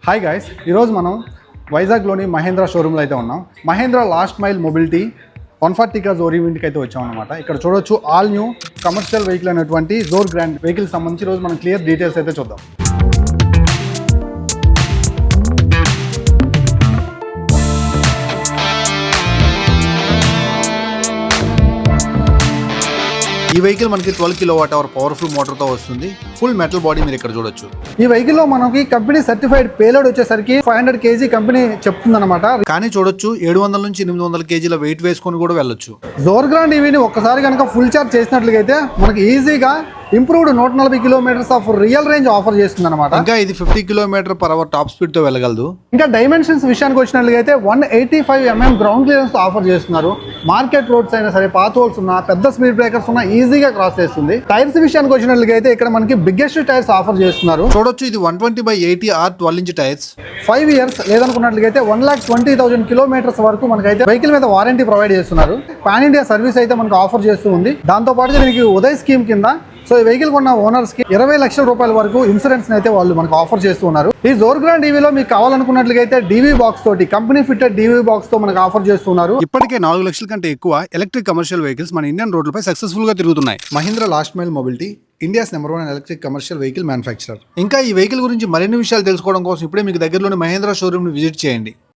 Hi guys, ఈరోజు మనం వైజాగ్లోని మహేంద్ర షోరూమ్లో అయితే ఉన్నాం. Mahindra last mile mobility 140 cars ఓరియంట్కి అయితే వచ్చాం అనమాట. ఇక్కడ చూడొచ్చు ఆల్ న్యూ కమర్షియల్ వెహికల్ అయినటువంటి జోర్ గ్రాండ్ వెహికల్ సంబంధించి ఈరోజు మనం క్లియర్ డీటెయిల్స్ అయితే చూద్దాం. ఈ వెహికల్ మనకి 12 kWh పవర్ఫుల్ మోటార్తో వస్తుంది. ఫుల్ మెటల్ బాడీ మీరు ఇక్కడ చూడొచ్చు. ఈ వెహికల్ లో మనకి కంపెనీ సర్టిఫైడ్ పేలోడ్ వచ్చేసరికి 500 kg కంపెనీ చెప్తుంది అనమాట. కానీ చూడొచ్చు 700 నుంచి 800 kgల వెయిట్ వేసుకొని కూడా వెళ్ళొచ్చు. జోర్ గ్రాండ్ ఈవీని ఒక్కసారి కనుక ఫుల్ చార్జ్ చేసినట్లయితే మనకి ఈజీగా improved 140 kilometres of real range offer చేస్తుంది అనమాట. ఇంకా ఇది 50 km/h టాప్ స్పీడ్ తో వెళ్ళగలదు. ఇంకా డైమెన్షన్స్ విషయానికి వచ్చినట్లయితే 185 mm గ్రౌండ్ క్లియరెన్స్ తో ఆఫర్ చేస్తున్నారు. మార్కెట్ రోడ్స్ అయినా సరే, పాత్ హోల్స్ ఉన్నా, పెద్ద స్పీడ్ బ్రేకర్స్ ఉన్నా ఈజీగా క్రాస్ చేస్తుంది. టైర్స్ విషయానికి వచ్చినట్లయితే ఇక్కడ మనకి బిగ్గెస్ట్ టైర్స్ ఆఫర్ చేస్తున్నారు. చూడొచ్చు ఇది 120/80 R12 inch tyres. 5 years లేదనుకున్నట్లయితే 1,20,000 kilometres వరకు మనకైతే వెహికల్ మీద వారంటీ ప్రొవైడ్ చేస్తున్నారు. పాన్ ఇండియా సర్వీస్ అయితే మనకు ఆఫర్ చేస్తూ ఉంది. దాంతో పాటుగా దీనికి ఉదయ్ స్కీమ్ కింద సో ఈ వెహికల్ కొన్న ఓనర్స్ కి 20 లక్షల రూపాయల వరకు ఇన్సూరెన్స్ అయితే వాళ్ళు మనకు ఆఫర్ చేస్తూ ఉన్నారు. ఈ జోర్ గ్రాండ్ ఈవీలో మీకు కావాలనుకున్నట్లయితే డీవీ బాక్స్ తోటి, కంపెనీ ఫిట్టెడ్ డీవీ బాక్స్ తో మనకు ఆఫర్ చేస్తున్నారు. ఇప్పటికే 4 లక్షల కంటే ఎక్కువ ఎలక్ట్రిక్ కమర్షియల్ వెహికల్స్ మన ఇండియన్ రోడ్లపై సక్సెస్ఫుల్ గా తిరుగుతున్నాయి. Mahindra last mile mobility India's number 1 electric commercial vehicle manufacturer. ఇంకా ఈ వెహికల్ గురించి మరిన్ని విషయాలు తెలుసుకోవడం కోసం ఇప్పుడే మీకు దగ్గరలోని మహేంద్ర షోరూమ్ ని విజిట్ చేయండి.